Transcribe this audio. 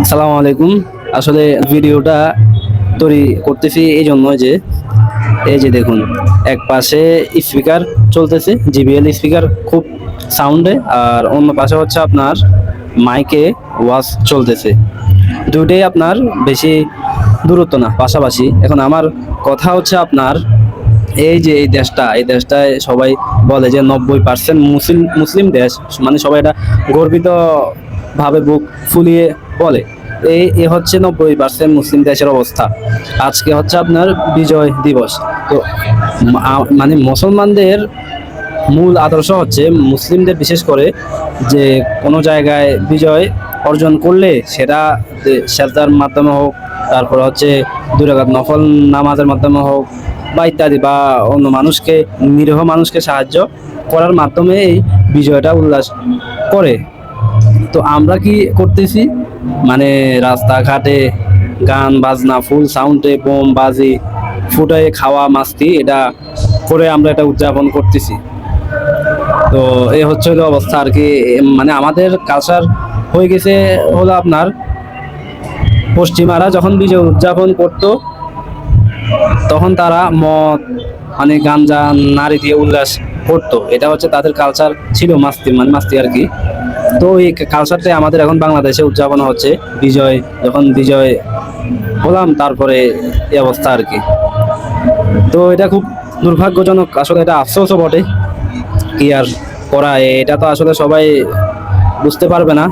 আসসালামু আলাইকুম। আসলে ভিডিওটা তৈরি করতেছি এই জন্য যে এই যে দেখুন, এক পাশে স্পিকার চলতেছে, জিবিএল স্পিকার খুব সাউন্ডে, আর অন্য পাশে হচ্ছে আপনার মাইকে ওয়াজ চলতেছে। দুইটাই আপনার বেশি দূরত্ব না, পাশাপাশি। এখন আমার কথা হচ্ছে আপনার, এই যে এই দেশটায় সবাই বলে যে 90% মুসলিম মুসলিম দেশ, মানে সবাই এটা গর্বিত ভাবে বুক ফুলিয়ে বলে। এ হচ্ছে 90% মুসলিম দেশের অবস্থা। আজকে হচ্ছে আপনার বিজয় দিবস। তো মানে মুসলমানদের মূল আদর্শ হচ্ছে, মুসলিমদের বিশেষ করে, যে কোনো জায়গায় বিজয় অর্জন করলে সেটা সেজদার মাধ্যমে হোক, তারপর হচ্ছে 2 রাকাত নফল নামাজের মাধ্যমে হোক, বা ইত্যাদি, বা অন্য মানুষকে, নিরীহ মানুষকে সাহায্য করার মাধ্যমে এই বিজয়টা উল্লাস করে। তো আমরা কি করতেছি, মানে রাস্তাঘাটে গান বাজনা ফুল সাউন্ডে বোম বাজি ফুটাই খাওয়া মাস্তি এটা করে আমরা এটা উদযাপন করতেছি। তো এই হচ্ছে হলো অবস্থা আর কি। মানে আমাদের কালচার হয়ে গেছে হলো আপনার, পশ্চিমারা যখন বিজয় উদযাপন করতো তখন তারা মদ, মানে গাঞ্জা, নারী দিয়ে উল্লাস করতো। এটা হচ্ছে তাদের কালচার ছিল, মাস্তি, মানে মাস্তি আর কি। তো এই কালচারটাই আমাদের এখন বাংলাদেশে উদযাপন হচ্ছে। যখন বিজয় হলাম, তারপরে এই অবস্থা আর কি। তো এটা খুব দুর্ভাগ্যজনক, আসলে এটা আফসোসও বটে। কি আর করা, এটা তো আসলে সবাই বুঝতে পারবে না।